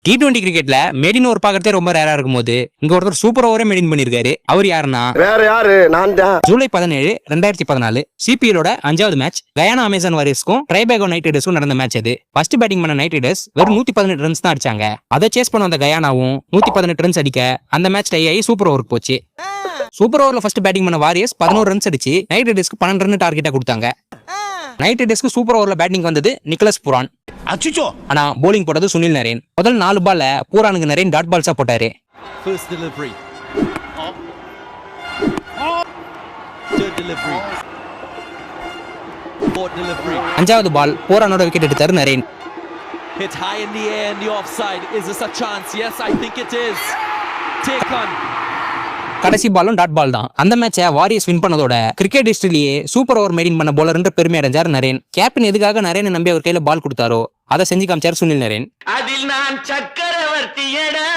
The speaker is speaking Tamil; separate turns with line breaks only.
T20 கிரிக்கெட்ல மெடின் ஓவர் பாக்கிறதே ரொம்ப ரேரா இருக்கும்போது இங்க ஒருத்தர் சூப்பர் ஓவரே மெடின் பண்ணிருக்காரு. அவர் யாருன்னா
வேற யாரு? நான் தான்.
ஜூலை 17, 2014 CPL-ஓட 5வது மேட்ச் கயானா அமேசான் வாரியர்ஸ்க்கும் ட்ரைபேகோ நைட் ரைடர்ஸ்க்கும் நடந்த மேட்ச் அது. ஃபர்ஸ்ட் பேட்டிங் பண்ண நைட் ரைடர்ஸ் வெறும் 118 ரன்ஸ் தான் அடிச்சாங்க. அதை சேஸ் பண்ண வந்த கயானாவும் 118 ரன்ஸ் அடிக்க அந்த மேட்ச் டை ஆகி சூப்பர் ஓவருக்கு போச்சு. சூப்பர் ஓவர்ல ஃபர்ஸ்ட் பேட்டிங் பண்ண வாரியர்ஸ் 11 ரன்ஸ் அடிச்சு நைட் ரைடர்ஸ்க்கு 12 ரன் டார்கெட்டா கொடுத்தாங்க. நைட் ரைடர்ஸ்க்கு சூப்பர் ஓவர்ல பேட்டிங் வந்தது நிக்கலஸ் புரான். ஆனா போலிங் போட்டது சுனில் நரேன். முதல் 4 பால்ல பூரானுக்கு நரேன் டாட் பால்ஸா போட்டாரு.
First delivery. Third delivery. Fourth delivery.
5வது பால் பூரானோட விக்கெட் எடுத்தாரு Naren.
Hit high in the air in the offside. Is this a chance? Yes, I think it is. Take on.
கடைசி பாலும் டாட் பால் தான். அந்த மேட்சை வாரியர்ஸ் வின் பண்ணதோட கிரிக்கெட் ஹிஸ்டரியிலேயே சூப்பர் ஓவர் மெயின்டைன் பண்ண போலர் பெருமை அடைஞ்சார் நரேன். கேப்டன் எதுக்காக நரேனை நம்பி அவர் கையில பால் கொடுத்தாரோ அதை செஞ்சு காமிச்சார் சுனில் நரேன்.
அதில் நான் சக்கரவர்த்தியடா.